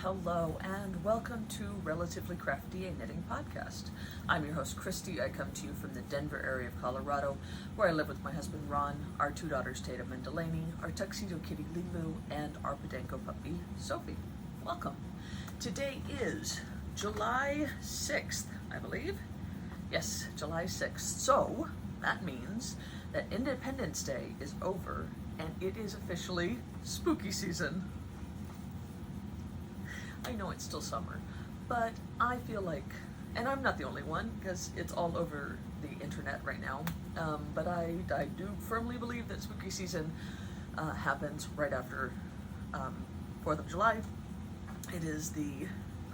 hello, and welcome to Relatively Crafty, a knitting podcast. I'm your host, Christy. I come to you from the Denver area of Colorado, where I live with my husband, Ron, our two daughters, Tatum and Delaney, our tuxedo kitty, Lilu, and our Podenco puppy, Sophie. Welcome. Today is July 6th, I believe. Yes, July 6th. So, that means that Independence Day is over, and it is officially spooky season. I know it's still summer, but I feel like, and I'm not the only one because it's all over the internet right now, but I do firmly believe that spooky season happens right after 4th of July.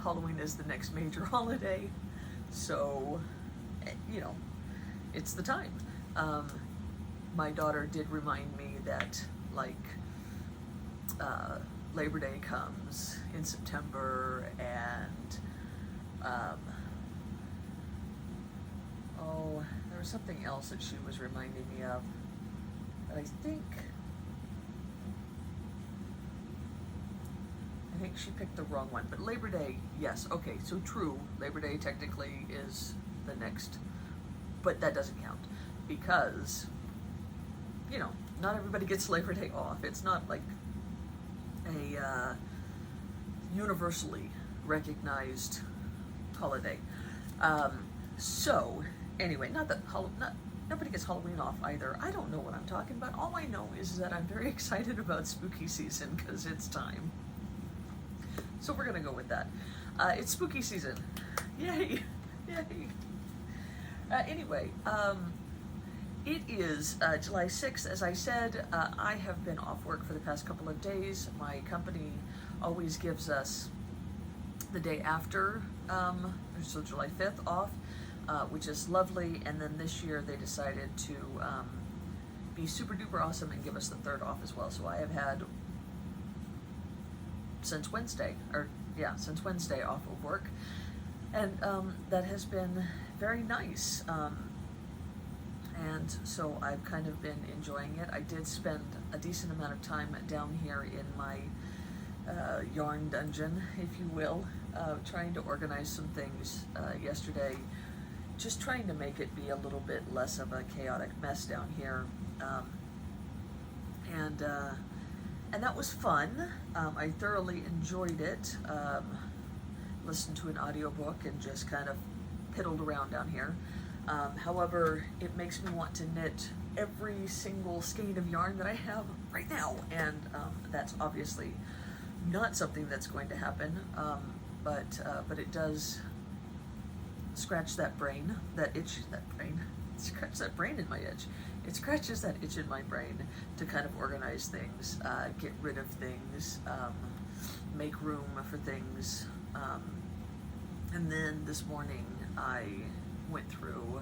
Halloween is the next major holiday, so, it's the time. My daughter did remind me that, Labor Day comes in September, and there was something else that she was reminding me of, but I think she picked the wrong one. But Labor Day, yes, okay, so true, Labor Day technically is the next, but that doesn't count because, not everybody gets Labor Day off. It's not like a universally recognized holiday. So anyway, nobody gets Halloween off either. I don't know what I'm talking about. All I know is that I'm very excited about spooky season because it's time. So we're gonna go with that. It's spooky season. Yay! Yay! Anyway, it is July 6th. As I said, I have been off work for the past couple of days. My company always gives us the day after, so July 5th off, which is lovely. And then this year they decided to be super duper awesome and give us the 3rd off as well. So I have had since Wednesday off of work. And that has been very nice. And so I've kind of been enjoying it. I did spend a decent amount of time down here in my yarn dungeon, if you will, trying to organize some things yesterday, just trying to make it be a little bit less of a chaotic mess down here. And that was fun. I thoroughly enjoyed it. Listened to an audiobook and just kind of piddled around down here. However, it makes me want to knit every single skein of yarn that I have right now, and that's obviously not something that's going to happen, but it does scratch that brain, scratch that brain in my itch. It scratches that itch in my brain to kind of organize things, get rid of things, make room for things, and then this morning I went through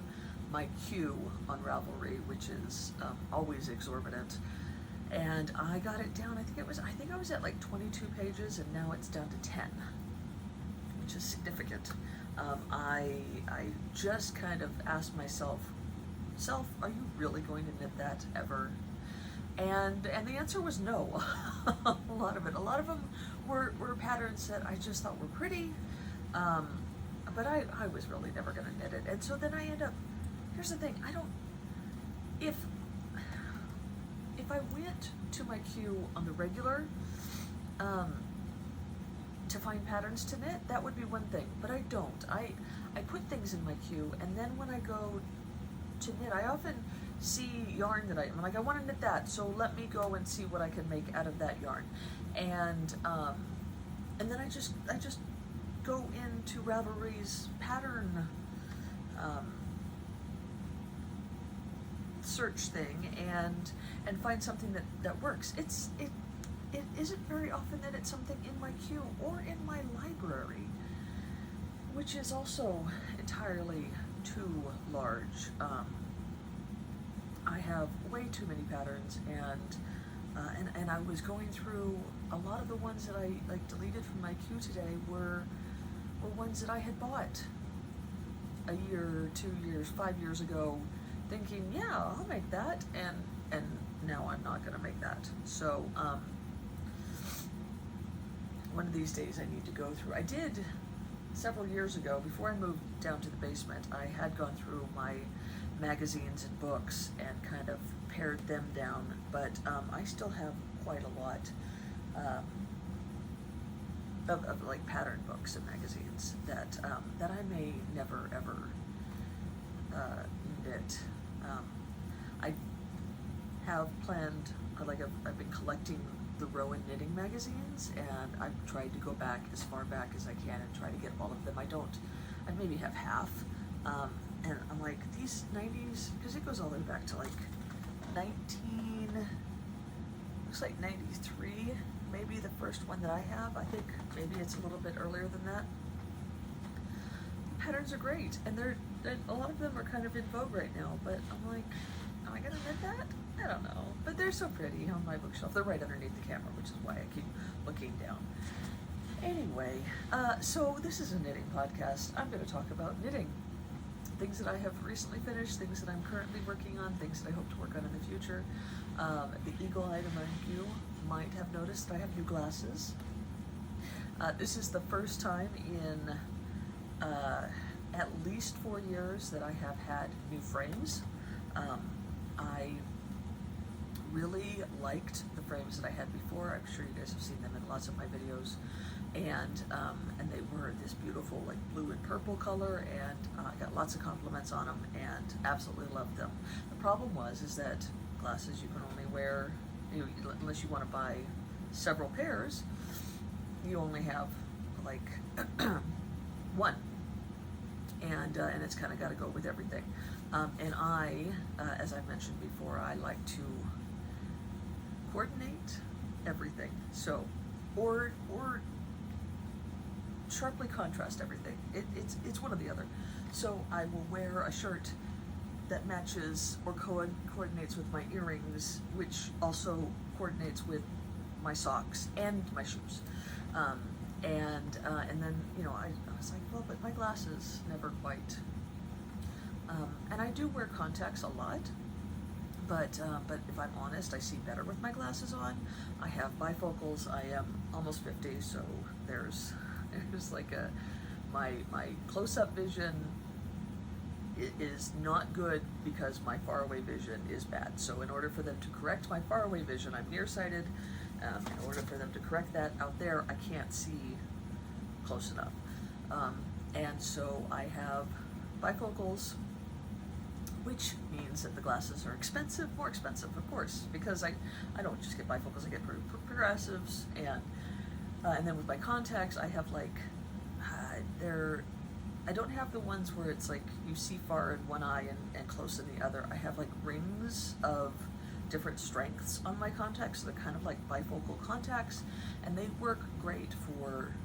my queue on Ravelry, which is always exorbitant, and I got it down. I think I was at like 22 pages, and now it's down to 10, which is significant. I just kind of asked myself, are you really going to knit that ever? And the answer was no. A lot of them were patterns that I just thought were pretty. But I was really never going to knit it. And so then I end up, here's the thing, if I went to my queue on the regular, to find patterns to knit, that would be one thing, but I don't. I put things in my queue, and then when I go to knit, I often see yarn that I'm like, I want to knit that, so let me go and see what I can make out of that yarn. And then I just go into Ravelry's pattern search thing and find something that works. It isn't very often that it's something in my queue or in my library, which is also entirely too large. I have way too many patterns, and I was going through a lot of the ones that I deleted from my queue today were ones that I had bought a year, 2 years, 5 years ago, thinking, yeah, I'll make that, and now I'm not going to make that. So one of these days I need to go through. I did several years ago, before I moved down to the basement, I had gone through my magazines and books and kind of pared them down, but I still have quite a lot of like pattern books and magazines that that I may never ever knit. I have planned, like I've been collecting the Rowan knitting magazines, and I've tried to go back as far back as I can and try to get all of them. I maybe have half, and I'm like, these 90s, because it goes all the way back to like 93, maybe the first one that I have. I think maybe it's a little bit earlier than that. The patterns are great, and a lot of them are kind of in vogue right now, but I'm like, am I gonna knit that? I don't know, but they're so pretty on my bookshelf. They're right underneath the camera, which is why I keep looking down. Anyway, so this is a knitting podcast. I'm going to talk about knitting. Things that I have recently finished, things that I'm currently working on, things that I hope to work on in the future. The eagle-eyed among you might have noticed I have new glasses. This is the first time in at least 4 years that I have had new frames. I really liked the frames that I had before. I'm sure you guys have seen them in lots of my videos, and they were this beautiful like blue and purple color, and I got lots of compliments on them and absolutely loved them. The problem is that glasses you can only wear, unless you want to buy several pairs, you only have like one, and it's kind of got to go with everything. And I, as I mentioned before, I like to coordinate everything. So, or sharply contrast everything. It's one or the other. So I will wear a shirt that matches or coordinates with my earrings, which also coordinates with my socks and my shoes. And then, I was like, well, but my glasses never quite. And I do wear contacts a lot, but if I'm honest, I see better with my glasses on. I have bifocals. I am almost 50, so there's like my close-up vision is not good because my faraway vision is bad. So in order for them to correct my faraway vision, I'm nearsighted. In order for them to correct that out there, I can't see close enough. And so I have bifocals, which means that the glasses are more expensive, of course, because I don't just get bifocals, I get progressives, and then with my contacts, I have like, I don't have the ones where it's like you see far in one eye and close in the other. I have like rings of different strengths on my contacts, so they're kind of like bifocal contacts, and they work great for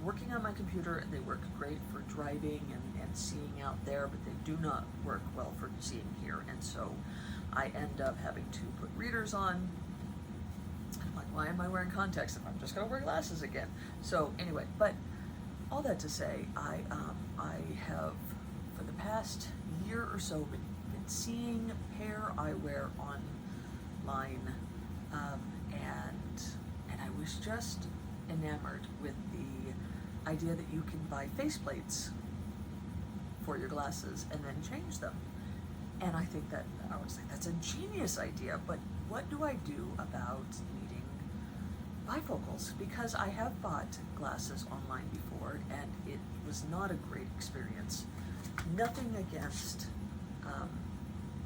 working on my computer, and they work great for driving and seeing out there, but they do not work well for seeing here, and so I end up having to put readers on, and I'm like, why am I wearing contacts if I'm just going to wear glasses again? So anyway, but all that to say, I have, for the past year or so, been seeing pair eyewear online, and I was just enamored with the idea that you can buy faceplates for your glasses and then change them. And I think that, I was like, that's a genius idea, but what do I do about needing bifocals? Because I have bought glasses online before, and it was not a great experience. Nothing against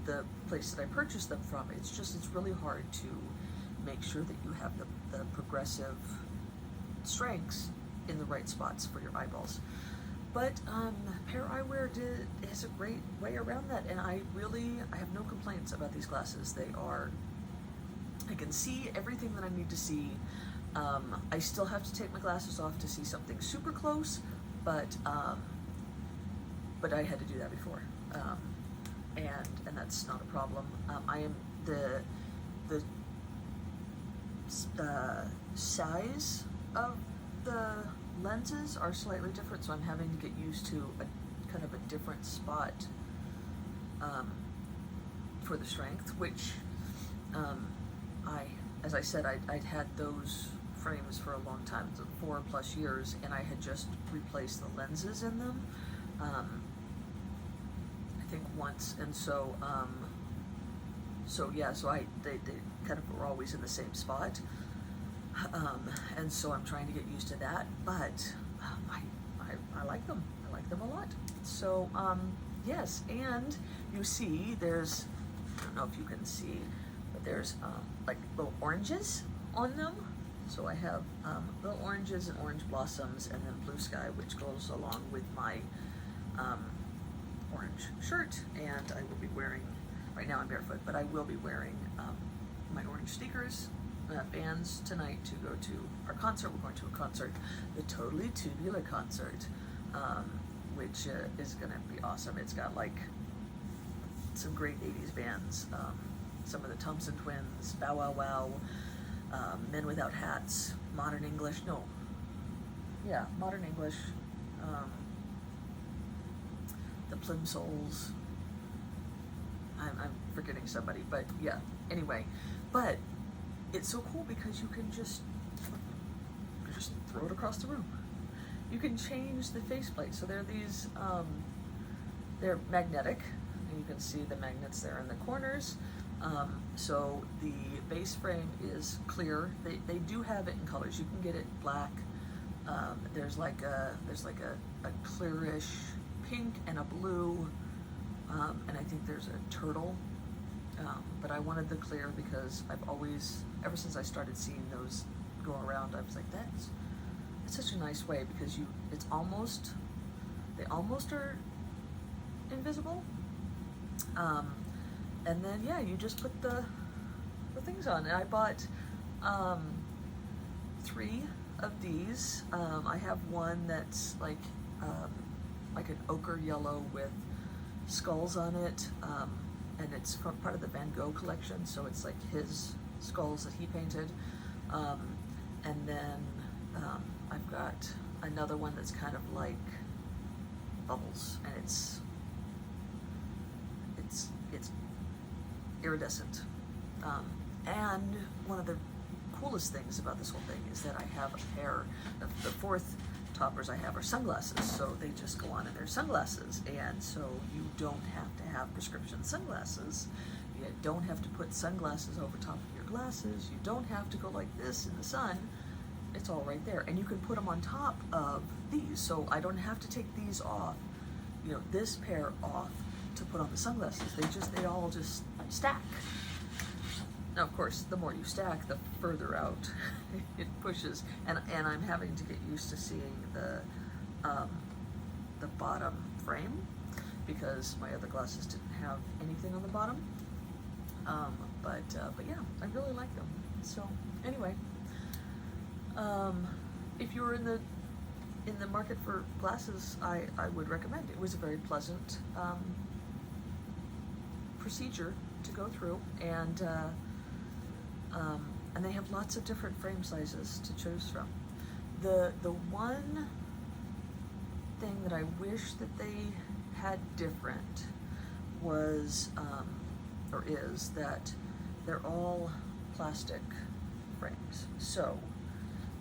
the place that I purchased them from. It's just, it's really hard to make sure that you have the progressive strengths in the right spots for your eyeballs. But pair eyewear is a great way around that, and I have no complaints about these glasses. I can see everything that I need to see. I still have to take my glasses off to see something super close, but I had to do that before, and that's not a problem. I am the size of the lenses are slightly different, so I'm having to get used to a kind of a different spot for the strength, which as I said, I'd had those frames for a long time, 4+ years, and I had just replaced the lenses in them. I think once, and so yeah, so they kind of were always in the same spot, and so I'm trying to get used to that. But I like them. I like them a lot. So yes, and you see, there's, I don't know if you can see, but there's like little oranges on them. So I have little oranges and orange blossoms, and then blue sky, which goes along with my orange shirt. And I will be wearing, right now I'm barefoot, but I will be wearing my orange sneakers, bands tonight to go to our concert. We're going to a concert, the Totally Tubular concert, which is going to be awesome. It's got like some great 80s bands, some of the Thompson Twins, Bow Wow Wow, Men Without Hats, Modern English, Modern English, the Plimsolls. I'm forgetting somebody, but yeah, anyway. But it's so cool because you can just throw it across the room. You can change the faceplate. So there are these, they're magnetic, and you can see the magnets there in the corners. So the base frame is clear. They do have it in colors. You can get it black. There's like a clearish pink and a blue, and I think there's a turtle. But I wanted the clear because I've always, ever since I started seeing those go around, I was like, that's such a nice way, because they almost are invisible. And then, yeah, you just put the things on. And I bought 3 of these. I have one that's like an ochre yellow with skulls on it, and it's from part of the Van Gogh collection, so it's like his skulls that he painted. And then I've got another one that's kind of like bubbles, and it's iridescent. And one of the coolest things about this whole thing is that I have a pair of the 4th toppers I have are sunglasses, so they just go on in their sunglasses, and so you don't have to have prescription sunglasses. You don't have to put sunglasses over top of your glasses. You don't have to go like this in the sun. It's all right there, and you can put them on top of these, so I don't have to take these off, this pair off to put on the sunglasses. They all just stack. Now, of course, the more you stack, the further out it pushes, and I'm having to get used to seeing the bottom frame, because my other glasses didn't have anything on the bottom. But yeah, I really like them. So anyway, if you're in the market for glasses, I would recommend. It was a very pleasant procedure to go through, and they have lots of different frame sizes to choose from. The one thing that I wish that they had different was, or is, that they're all plastic frames. So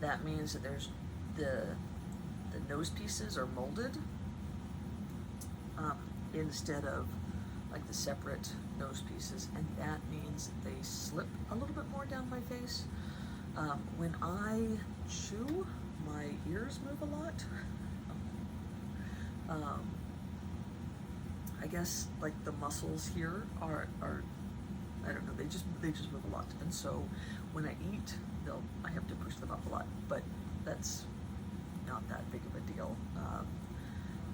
that means that there's the nose pieces are molded instead of like the separate nose pieces, and that means that they slip a little bit more down my face. When I chew, my ears move a lot. I guess like the muscles here are I don't know, they just move a lot, and so when I eat, I have to push them up a lot, but that's not that big of a deal.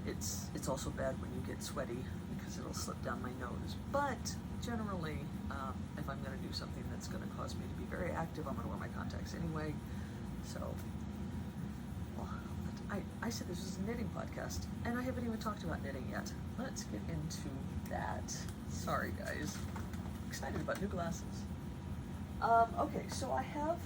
It's also bad when you get sweaty, because it'll slip down my nose. But generally, if I'm going to do something that's going to cause me to be very active, I'm going to wear my contacts anyway. So, well, I said this was a knitting podcast, and I haven't even talked about knitting yet. Let's get into that. Sorry, guys. Excited about new glasses. Okay, so I have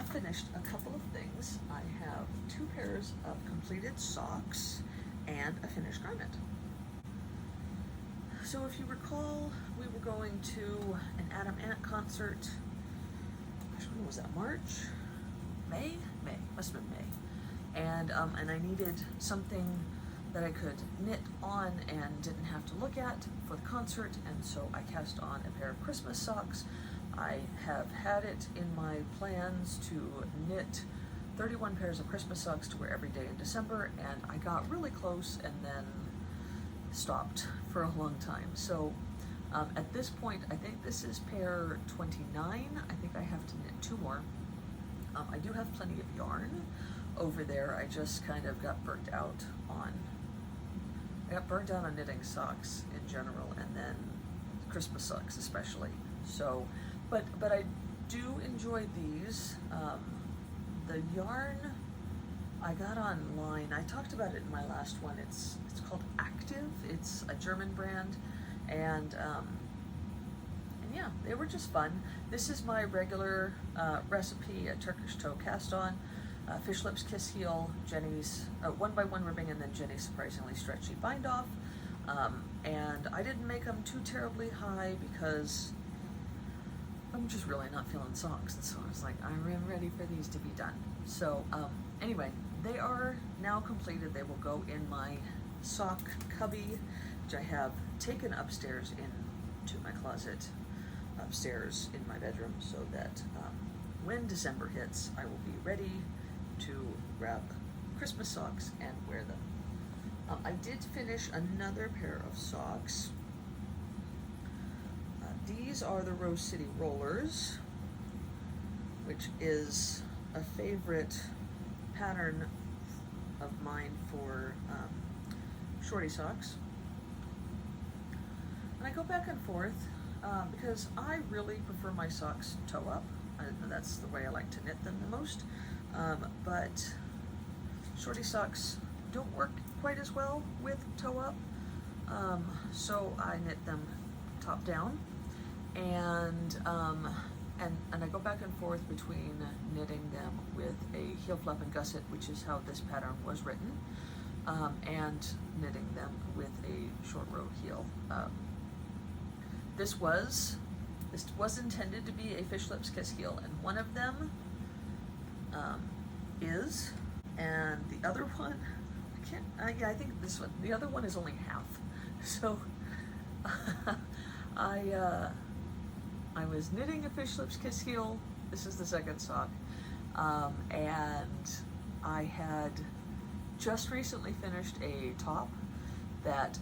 finished a couple of things. I have 2 pairs of completed socks and a finished garment. So if you recall, we were going to an Adam Ant concert what was that, March? May? May, must have been May. And I needed something that I could knit on and didn't have to look at for the concert, and so I cast on a pair of Christmas socks. I have had it in my plans to knit 31 pairs of Christmas socks to wear every day in December, and I got really close and then stopped for a long time. So at this point, I think this is pair 29. I think I have to knit 2 more. I do have plenty of yarn over there. I just kind of got burnt out on knitting socks in general, and then Christmas socks especially. So, but I do enjoy these. The yarn I got online, I talked about it in my last one. It's called Active. It's a German brand, and yeah, they were just fun. This is my regular recipe: a Turkish toe cast on, fish lips kiss heel, Jenny's 1x1 ribbing, and then Jenny's surprisingly stretchy bind off. And I didn't make them too terribly high because I'm just really not feeling socks, and so I was like, I'm ready for these to be done. So anyway, they are now completed. They will go in my sock cubby, which I have taken upstairs into my closet upstairs in my bedroom, so that when December hits, I will be ready to grab Christmas socks and wear them. I did finish another pair of socks. These are the Rose City Rollers, which is a favorite pattern of mine for shorty socks. And I go back and forth because I really prefer my socks toe up. That's the way I like to knit them the most. But shorty socks don't work quite as well with toe up, so I knit them top down, and I go back and forth between knitting them with a heel flap and gusset, which is how this pattern was written, and knitting them with a short row heel. This was intended to be a fish lips kiss heel, and one of them is, and the other one, I think this one, the other one is only half. So I was knitting a fish lips kiss heel. This is the second sock, and I had just recently finished a top that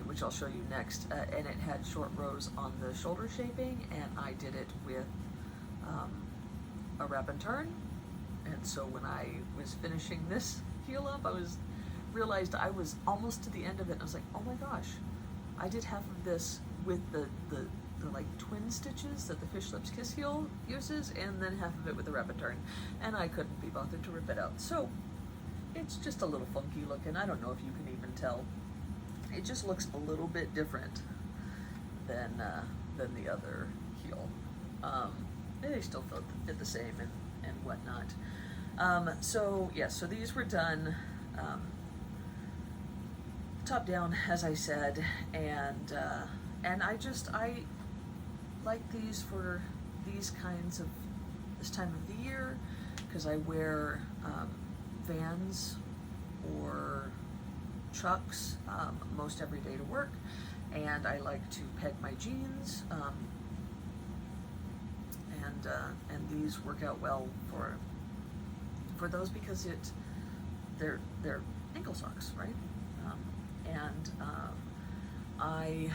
which I'll show you next, and it had short rows on the shoulder shaping, and I did it with a wrap and turn. And so when I was finishing this heel up, realized I was almost to the end of it, and I was like, oh my gosh, I did half of this with the like twin stitches that the fish lips kiss heel uses, and then half of it with the wrap and turn, and I couldn't be bothered to rip it out. So it's just a little funky looking. I don't know if you can even tell. It just looks a little bit different than the other heel. They still fit the same and whatnot. So yeah, so these were done top down, as I said, and I like these for these kinds of this time of the year, because I wear Vans or Chucks most every day to work, and I like to peg my jeans, and these work out well for those, because they're ankle socks, right? I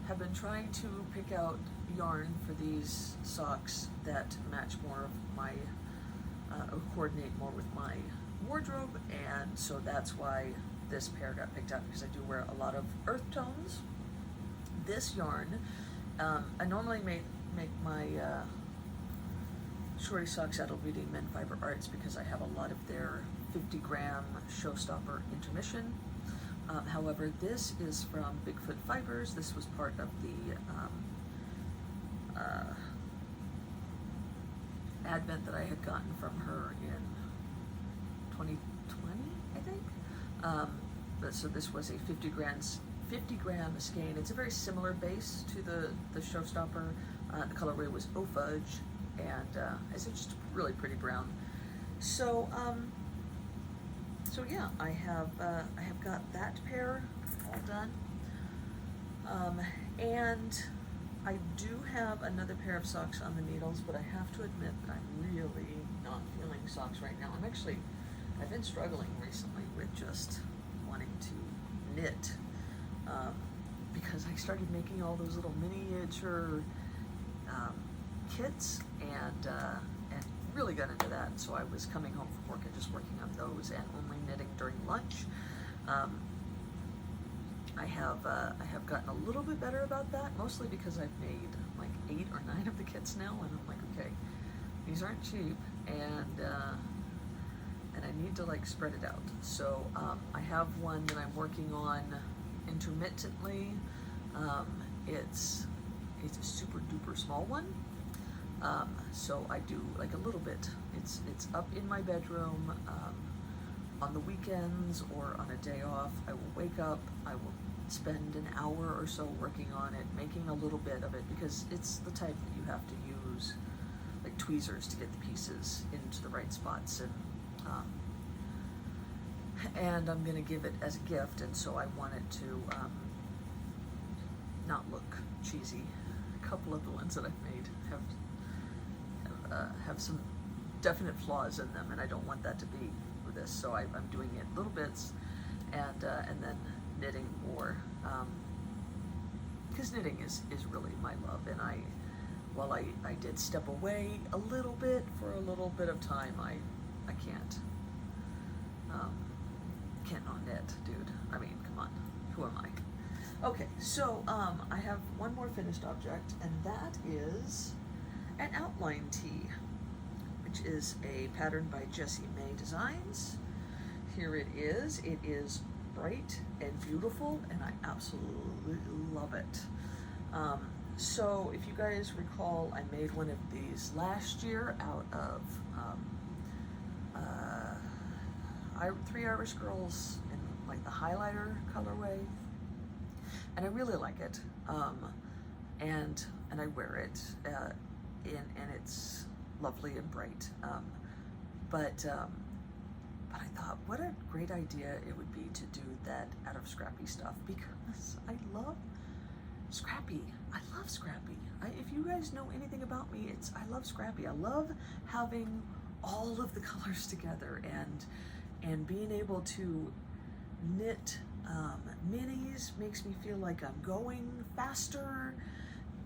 have been trying to pick out yarn for these socks that match more of my, or coordinate more with my wardrobe, and so that's why this pair got picked out, because I do wear a lot of earth tones. This yarn, I normally make my shorty socks out of Reading Men Fiber Arts, because I have a lot of their 50-gram Showstopper intermission. However, this is from Bigfoot Fibers. This was part of the advent that I had gotten from her in 2020, I think. But so this was a 50-gram skein. It's a very similar base to the Showstopper The colorway was Eau Fudge, and it's just really pretty brown. So, so yeah, I have got that pair all done, and I do have another pair of socks on the needles, but I have to admit that I'm really not feeling socks right now. I've been struggling recently with just wanting to knit, because I started making all those little miniature kits, and really got into that. And so I was coming home from work and just working on those, and only knitting during lunch. I have gotten a little bit better about that, mostly because I've made like 8 or 9 of the kits now, and I'm like, okay, these aren't cheap, and I need to like spread it out. So I have one that I'm working on intermittently. It's a super duper small one. So I do like a little bit. It's up in my bedroom. On the weekends or on a day off, I will wake up, I will spend an hour or so working on it, making a little bit of it, because it's the type that you have to use like tweezers to get the pieces into the right spots, and I'm gonna give it as a gift, and so I want it to not look cheesy. A couple of the ones that I've made have some definite flaws in them, and I don't want that to be with this. So I'm doing it little bits, and then knitting more, because knitting is really my love. And while I did step away a little bit for a little bit of time, I can't not knit, dude. I mean, come on, who am I? Okay, so I have one more finished object, and that is an outline tee, which is a pattern by Jessie May Designs. Here it is. It is bright and beautiful, and I absolutely love it. So if you guys recall, I made one of these last year out of 3 Irish Girls in like the highlighter colorway, and I really like it. And I wear it, and it's lovely and bright. But I thought, what a great idea it would be to do that out of Scrappy stuff, because I love Scrappy. I love Scrappy. If you guys know anything about me, I love Scrappy. I love having all of the colors together, and being able to knit minis makes me feel like I'm going faster,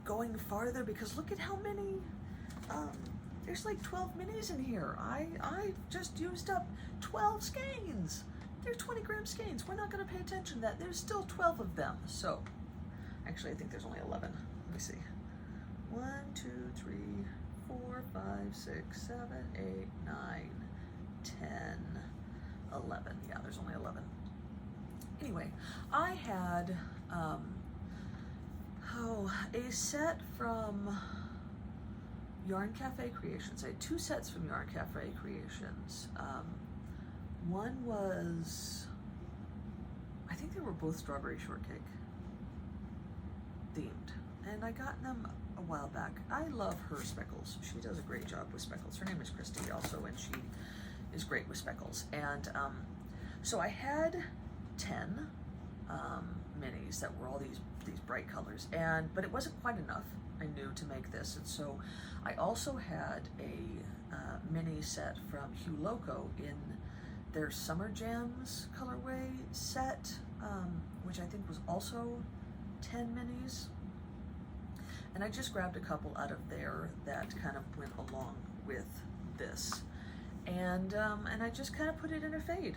going farther, because look at how many, there's like 12 minis in here. I just used up 12 skeins. They're 20 gram skeins. We're not going to pay attention to that. There's still 12 of them. So actually I think there's only 11. Let me see. 1, 2, 3, 4, 5, 6, 7, 8, 9, 10, 11. Yeah, there's only 11. Anyway, I had a set from Yarn Cafe Creations. I had 2 sets from Yarn Cafe Creations. One was, I think they were both strawberry shortcake themed, and I got them a while back. I love her speckles. She does a great job with speckles. Her name is Christy also, and she is great with speckles. And so I had 10 minis that were all these bright colors, but it wasn't quite enough, I knew, to make this. And so I also had a mini set from Hugh Loco in their Summer Jams colorway set, which I think was also 10 minis. And I just grabbed a couple out of there that kind of went along with this. And I just kind of put it in a fade.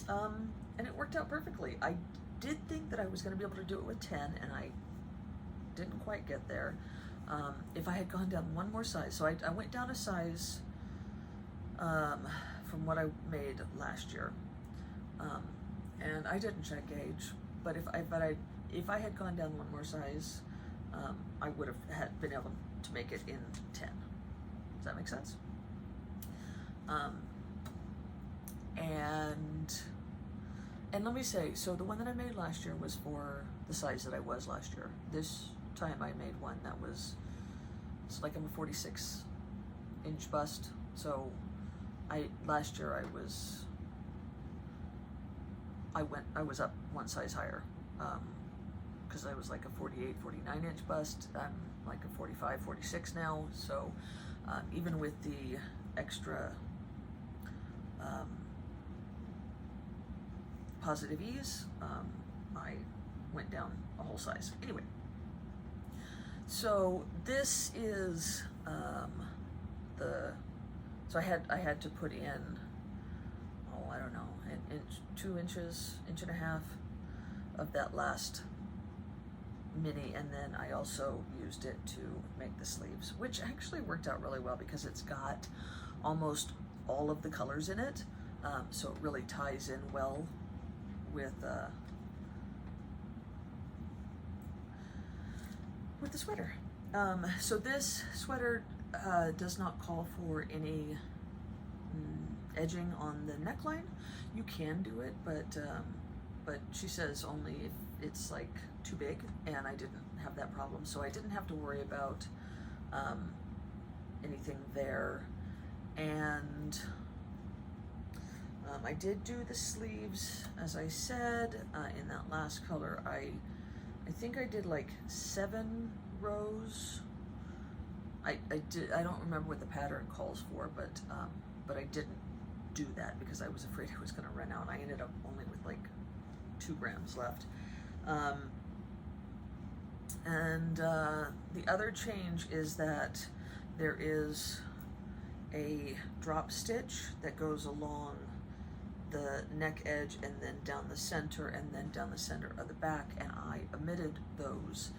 And it worked out perfectly. I did think that I was going to be able to do it with 10, and I didn't quite get there. If I had gone down one more size, so I went down a size from what I made last year, and I didn't check gauge. But if I had gone down one more size, I would have been able to make it in 10. Does that make sense? And let me say, so the one that I made last year was for the size that I was last year. This time I made one that was, it's like I'm a 46-inch bust. So last year I was up one size higher, because I was like a 48, 49-inch bust. I'm like a 45, 46 now. So even with the extra positive ease, I went down a whole size. Anyway, so this is so I had to put in, oh, I don't know, an inch, 2 inches, inch and a half of that last mini, and then I also used it to make the sleeves, which actually worked out really well because it's got almost all of the colors in it, so it really ties in well with the sweater. So this sweater does not call for any edging on the neckline. You can do it, but she says only if it's like too big, and I didn't have that problem, so I didn't have to worry about anything there. And I did do the sleeves, as I said, in that last color. I think I did like 7 rows. I don't remember what the pattern calls for, but I didn't do that because I was afraid it was going to run out. I ended up only with like 2 grams left. And the other change is that there is a drop stitch that goes along the neck edge and then down the center and then down the center of the back, and I omitted those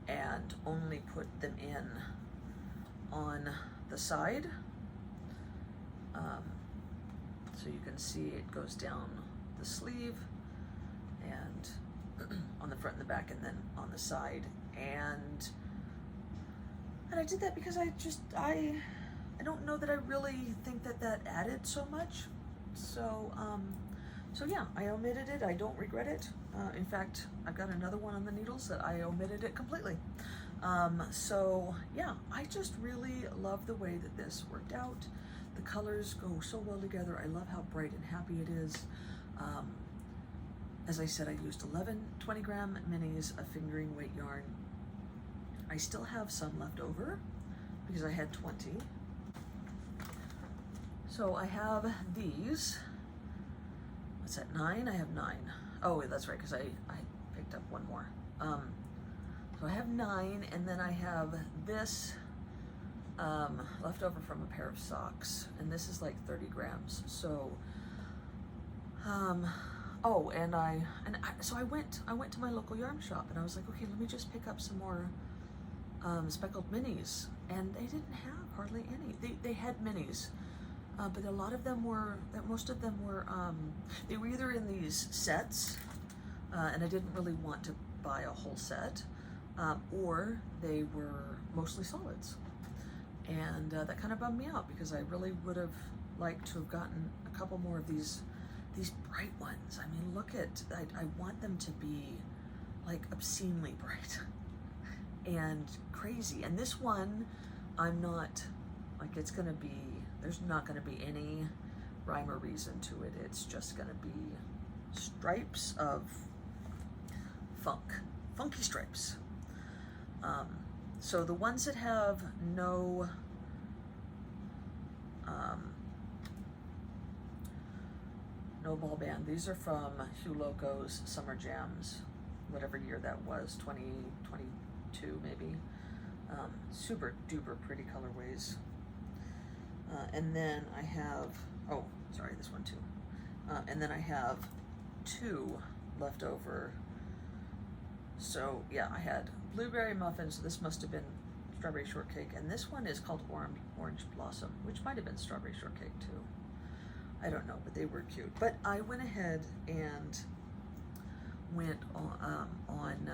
and only put them in on the side. So you can see it goes down the sleeve and on the front and the back and then on the side. And I did that because I don't know that I really think that added so much. So yeah, I omitted it. I don't regret it. In fact, I've got another one on the needles that I omitted it completely. So yeah, I just really love the way that this worked out. The colors go so well together. I love how bright and happy it is. As I said, I used 11 20-gram minis of fingering weight yarn. I still have some left over because I had 20. So I have these. What's that, 9? I have 9. Oh, that's right, because I picked up one more. So I have 9, and then I have this left over from a pair of socks, and this is like 30 grams. So, oh, so I went to my local yarn shop, and I was like, okay, let me just pick up some more speckled minis, and they didn't have hardly any. They had minis. But a lot of them most of them were, they were either in these sets, and I didn't really want to buy a whole set, or they were mostly solids. And that kind of bummed me out because I really would have liked to have gotten a couple more of these bright ones. I mean, look at, I want them to be like obscenely bright and crazy. And this one, I'm not, like, it's gonna be, there's not going to be any rhyme or reason to it. It's just going to be stripes of funky stripes. So the ones that have no ball band, these are from Hugh Loco's Summer Jams, whatever year that was, 2022 maybe. Super duper pretty colorways. And then I have, oh, sorry, this one too. And then I have 2 left over. So yeah, I had blueberry muffins. So this must have been strawberry shortcake. And this one is called Orange Blossom, which might have been strawberry shortcake too. I don't know, but they were cute. But I went ahead and went on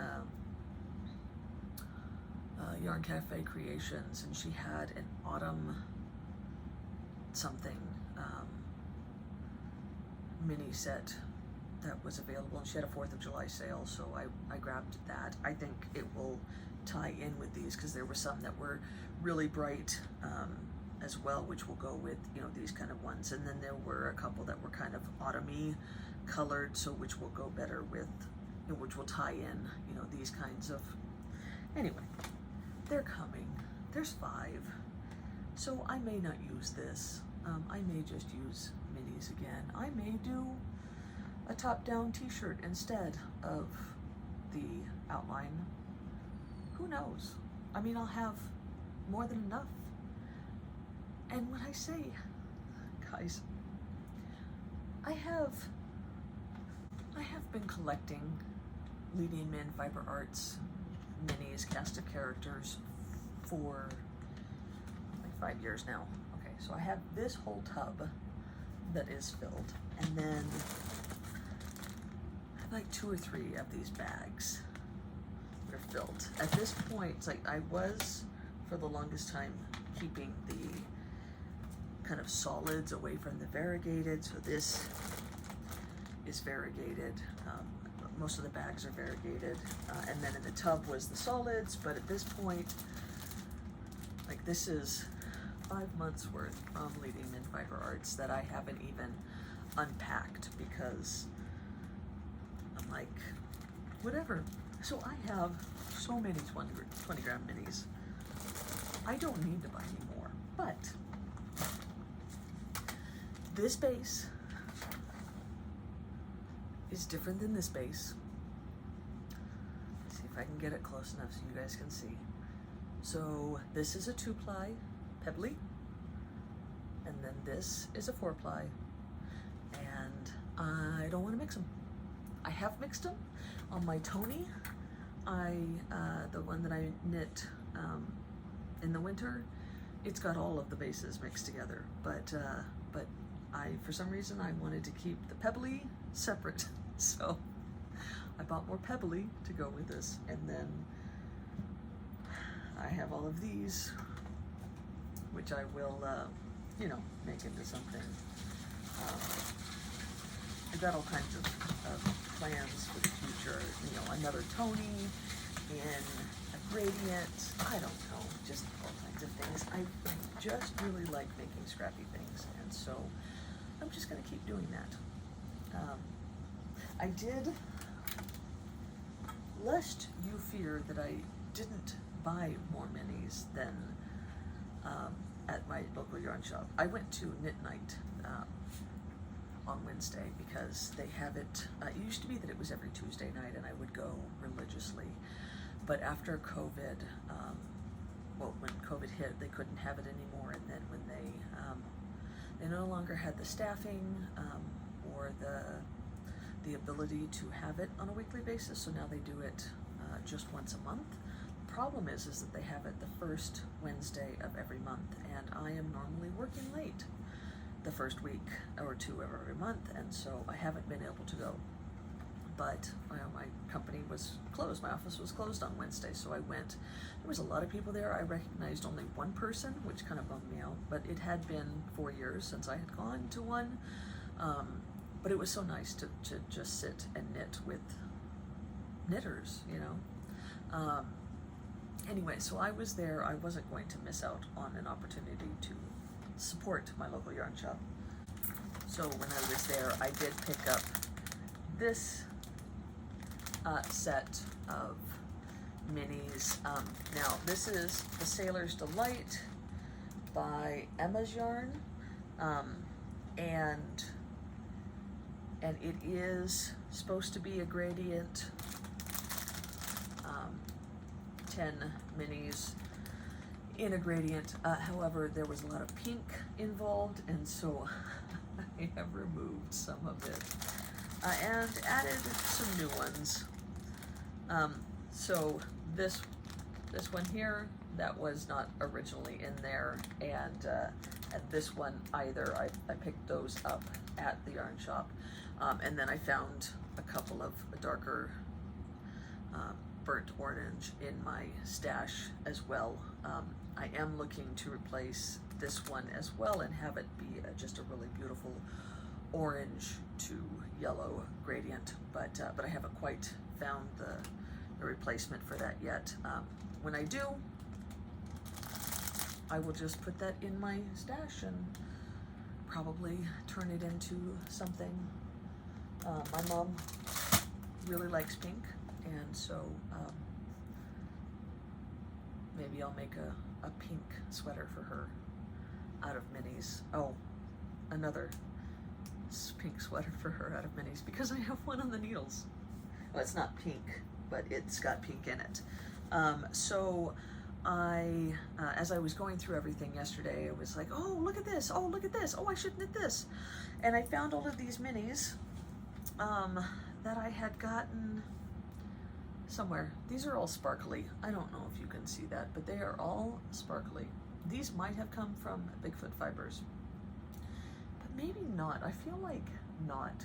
Yarn Cafe Creations, and she had an autumn something mini set that was available, and she had a 4th of July sale, so I grabbed that. I think it will tie in with these, because there were some that were really bright as well, which will go with, you know, these kind of ones. And then there were a couple that were kind of autumny colored, so which will go better with, you know, which will tie in, you know, these kinds of, anyway, they're coming. There's 5. So I may not use this. I may just use minis again. I may do a top-down t-shirt instead of the outline. Who knows? I mean, I'll have more than enough. And when I say, guys, I have been collecting Leading Men Fiber Arts minis, cast of characters, for like 5 years now. Okay, so I have this whole tub that is filled, and then I have like 2 or 3 of these bags that are filled. At this point, it's like I was, for the longest time, keeping the kind of solids away from the variegated, so this is variegated. Most of the bags are variegated, and then in the tub was the solids, but at this point, like, this is 5 months worth from Leading Men Fiber Arts that I haven't even unpacked, because I'm like, whatever. So I have so many 20 gram minis. I don't need to buy any more, but this base is different than this base. Let's see if I can get it close enough so you guys can see. So this is a 2-ply pebbly, and then this is a 4-ply, and I don't want to mix them. I have mixed them on my Tony. The one that I knit in the winter, it's got all of the bases mixed together, but for some reason I wanted to keep the pebbly separate. So I bought more pebbly to go with this, and then I have all of these, which I will, you know, make into something. I've got all kinds of plans for the future. You know, another Tony in a gradient. I don't know, just all kinds of things. I just really like making scrappy things, and so I'm just going to keep doing that. I did, lest you fear that I didn't buy more minis than at my local yarn shop, I went to Knit Night on Wednesday, because they have it, it used to be that it was every Tuesday night and I would go religiously, but after COVID, well, when COVID hit, they couldn't have it anymore, and then when they no longer had the staffing or the ability to have it on a weekly basis, so now they do it just once a month. The problem is that they have it the first Wednesday of every month, and I am normally working late the first week or 2 of every month, and so I haven't been able to go. But my company was closed, my office was closed on Wednesday, so I went. There was a lot of people there. I recognized only one person, which kind of bummed me out, but it had been 4 years since I had gone to one. But it was so nice to just sit and knit with knitters, you know. Anyway, so I was there. I wasn't going to miss out on an opportunity to support my local yarn shop. So when I was there, I did pick up this set of minis. Now, this is the Sailor's Delight by Emma's Yarn, and it is supposed to be a gradient, 10 minis in a gradient. However, there was a lot of pink involved, and so I have removed some of it and added some new ones. So this one here, that was not originally in there, and this one either. I picked those up at the yarn shop, and then I found a couple of darker burnt orange in my stash as well. I am looking to replace this one as well and have it be just a really beautiful orange to yellow gradient, but I haven't quite found the a replacement for that yet. When I do, I will just put that in my stash and probably turn it into something. My mom really likes pink, and so maybe I'll make a pink sweater for her out of minis. Oh, another pink sweater for her out of minis, because I have one on the needles. Well, it's not pink, but it's got pink in it. So I, as I was going through everything yesterday, I was like, oh, look at this. Oh, look at this. Oh, I should knit this. And I found all of these minis that I had gotten somewhere. These are all sparkly. I don't know if you can see that, but they are all sparkly. These might have come from Bigfoot Fibers, but maybe not. I feel like not.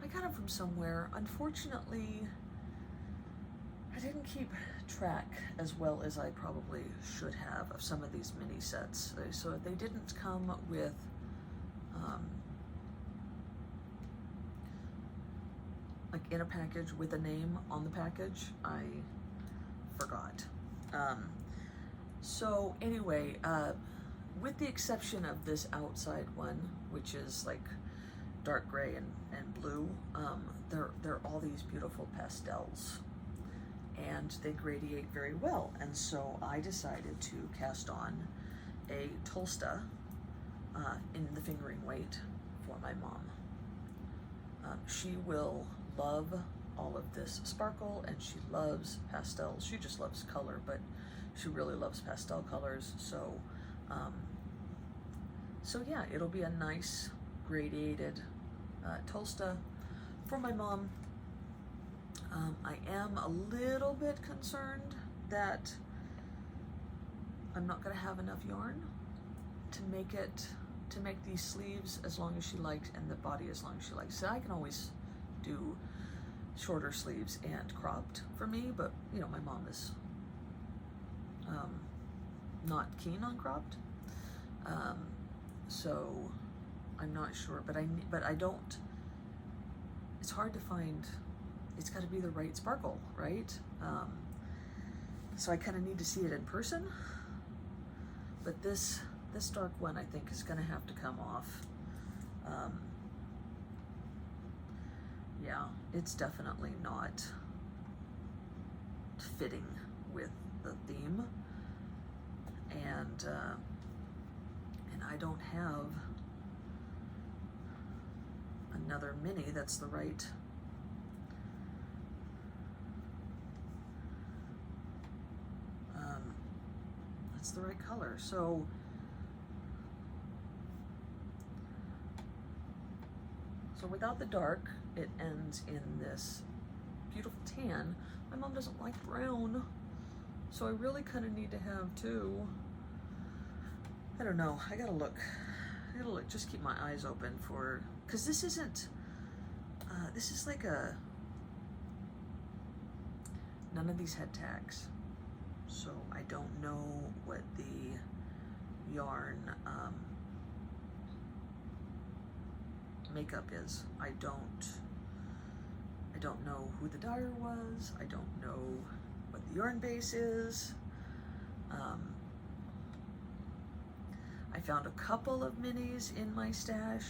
I got them from somewhere. Unfortunately, I didn't keep track as well as I probably should have of some of these mini sets. So they didn't come with like in a package with a name on the package. I forgot. So anyway, with the exception of this outside one, which is like dark gray and blue, they're all these beautiful pastels, and they gradiate very well. And so I decided to cast on a Tolsta in the fingering weight for my mom. She will love all of this sparkle, and she loves pastels. She just loves color, but she really loves pastel colors. So so yeah, it'll be a nice gradiated Tolsta for my mom. I am a little bit concerned that I'm not going to have enough yarn to make these sleeves as long as she liked and the body as long as she likes. So I can always do shorter sleeves and cropped for me, but you know, my mom is not keen on cropped, so I'm not sure. But I don't. It's hard to find. It's got to be the right sparkle, right? So I kind of need to see it in person. But this dark one, I think, is going to have to come off. Yeah, it's definitely not fitting with the theme, and I don't have another mini that's the right color. So without the dark, it ends in this beautiful tan. My mom doesn't like brown, so I really kind of need to have two. I don't know. I gotta look. Just keep my eyes open for, because this isn't. This is like none of these had tags, so I don't know what the yarn makeup is. I don't know who the dyer was. I don't know what the yarn base is. I found a couple of minis in my stash,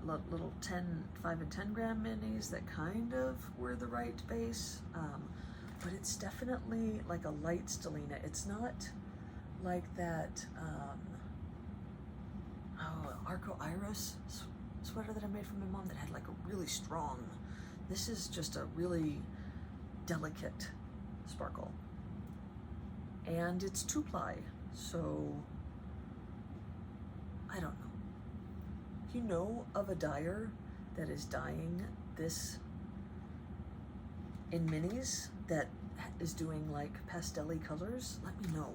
little 5 and 10 gram minis that kind of were the right base, but it's definitely like a light stellina. It's not like that Arco Iris sweater that I made for my mom that had like a really strong. This is just a really delicate sparkle, and it's 2-ply, so I don't know. You know of a dyer that is dyeing this in minis that is doing like pastel-y colors? Let me know,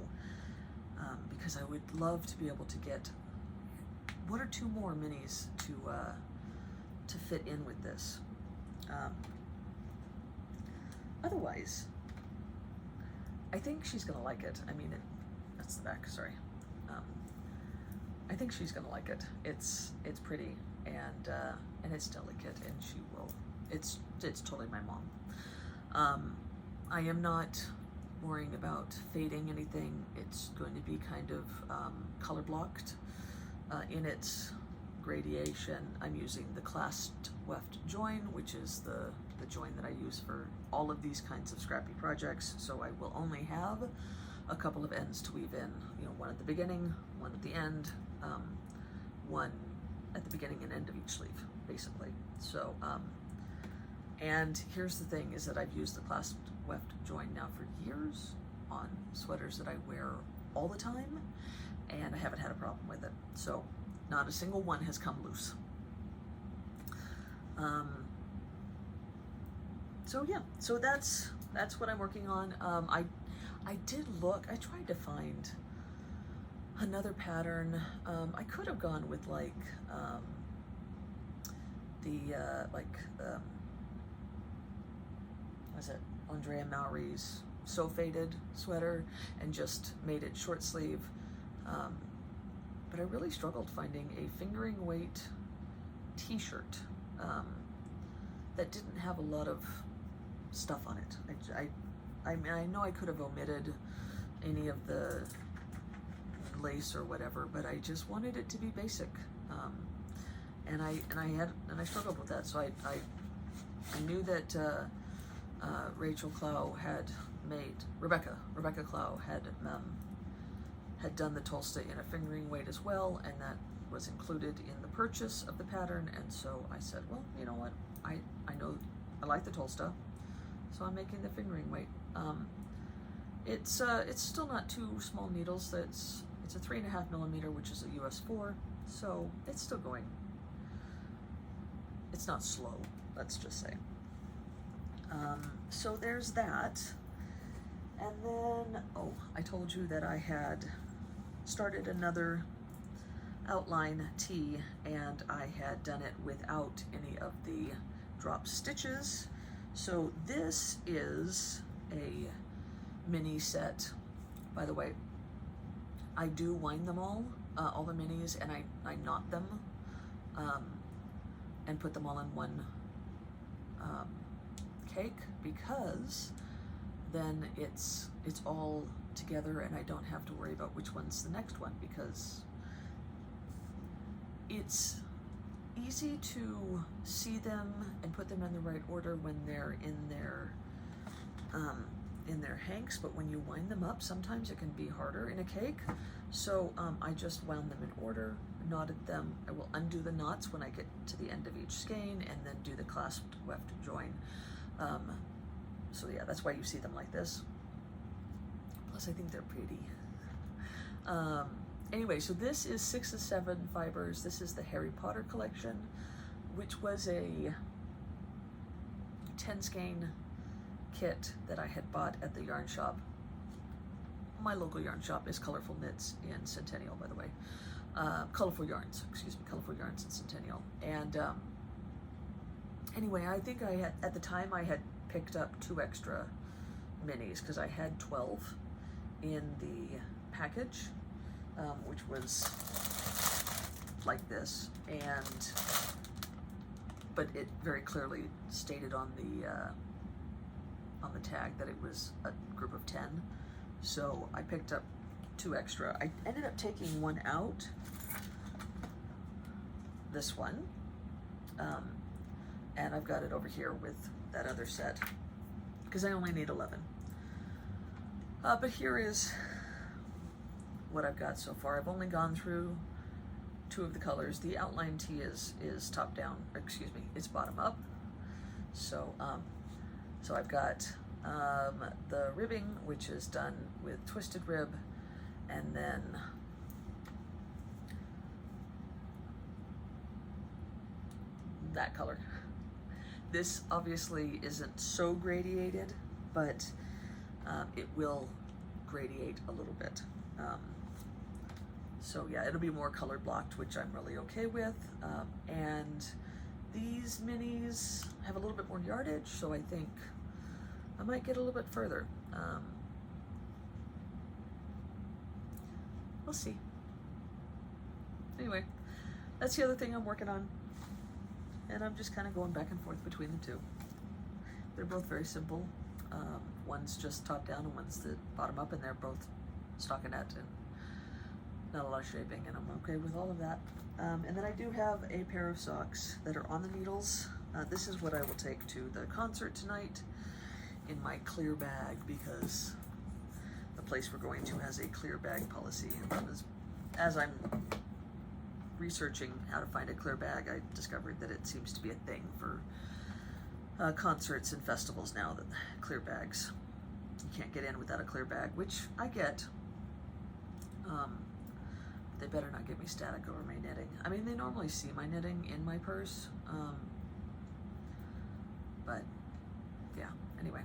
because I would love to be able to get 1 or 2 more minis to fit in with this. Otherwise, I think she's gonna like it. I mean, that's the back. Sorry. I think she's gonna like it. It's pretty, and it's delicate, and she will. It's totally my mom. I am not worrying about fading anything. It's going to be kind of color blocked in its gradation. I'm using the clasped weft join, which is the join that I use for all of these kinds of Scrappy projects. So I will only have a couple of ends to weave in, you know, one at the beginning, one at the end, one at the beginning and end of each sleeve, basically. So, and here's the thing, is that I've used the clasped weft join now for years on sweaters that I wear all the time, and I haven't had a problem with it. So not a single one has come loose. So yeah, so that's what I'm working on. I did look, I tried to find another pattern. I could have gone with like was it Andrea Mowry's So Faded sweater and just made it short sleeve. But I really struggled finding a fingering weight t-shirt that didn't have a lot of stuff on it. I mean, I know I could have omitted any of the lace or whatever, but I just wanted it to be basic. And I struggled with that. So I knew that Rachel Clow had made, Rebecca Clow had done the Tolsta in a fingering weight as well, and that was included in the purchase of the pattern. And so I said, well, you know what, I know I like the Tolsta, so I'm making the fingering weight. It's still not too small needles. It's a 3.5 millimeter, which is a US 4, so it's still going. It's not slow, let's just say. So there's that. And then, oh, I told you that I had started another outline tee, and I had done it without any of the drop stitches. So this is a mini set. By the way, I do wind them all the minis, and I knot them and put them all in one cake, because then it's all together and I don't have to worry about which one's the next one, because it's easy to see them and put them in the right order when they're in their hanks, but when you wind them up, sometimes it can be harder in a cake. So I just wound them in order, knotted them. I will undo the knots when I get to the end of each skein, and then do the clasped weft join. So yeah, that's why you see them like this. Plus I think they're pretty. Anyway, so this is 6 of 7 fibers. This is the Harry Potter collection, which was a 10 skein kit that I had bought at the yarn shop. My local yarn shop is Colorful Knits in Centennial, by the way. Colorful Yarns in Centennial. And anyway, I think I had, at the time I had picked up 2 extra minis, because I had 12 in the package, which was like this, but it very clearly stated on the tag that it was a group of 10. So I picked up 2 extra. I ended up taking one out, this one, and I've got it over here with that other set, because I only need 11. But here is what I've got so far. I've only gone through 2 of the colors. The outline tee is top down, or excuse me, it's bottom up. So so I've got the ribbing, which is done with twisted rib, and then that color. This obviously isn't so gradiated, but it will gradiate a little bit. So yeah, it'll be more color blocked, which I'm really okay with. And these minis have a little bit more yardage, so I think I might get a little bit further. We'll see. Anyway, that's the other thing I'm working on. And I'm just kind of going back and forth between the two. They're both very simple. One's just top down and one's the bottom up, and they're both stockinette and not a lot of shaping, and I'm okay with all of that. And then I do have a pair of socks that are on the needles. This is what I will take to the concert tonight in my clear bag, because the place we're going to has a clear bag policy. And as I'm researching how to find a clear bag, I discovered that it seems to be a thing for concerts and festivals now, that clear bags, you can't get in without a clear bag, which I get. They better not give me static over my knitting. I mean, they normally see my knitting in my purse, but yeah, anyway.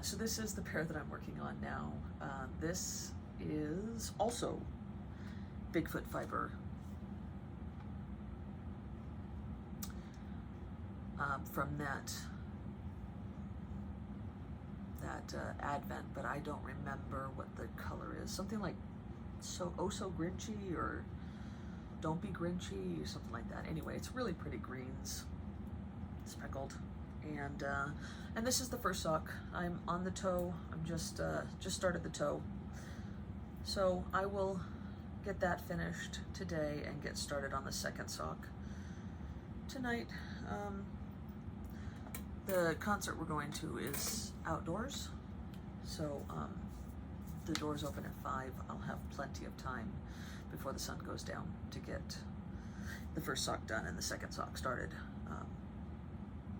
So this is the pair that I'm working on now. This is also Bigfoot fiber. From that Advent, but I don't remember what the color is. Something like so Grinchy, or Don't Be Grinchy, something like that. Anyway, it's really pretty greens, speckled, and this is the first sock. I'm on the toe. I'm just started the toe, so I will get that finished today and get started on the second sock tonight. The concert we're going to is outdoors, so the doors open at 5. I'll have plenty of time before the sun goes down to get the first sock done and the second sock started.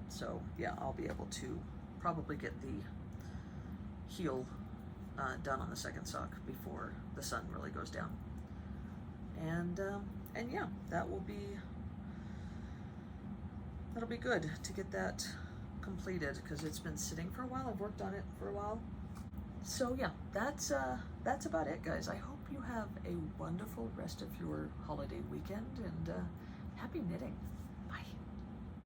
So yeah, I'll be able to probably get the heel done on the second sock before the sun really goes down. And yeah, that'll be good to get that completed, because it's been sitting for a while. I've worked on it for a while. So yeah, that's about it, guys. I hope you have a wonderful rest of your holiday weekend, and happy knitting.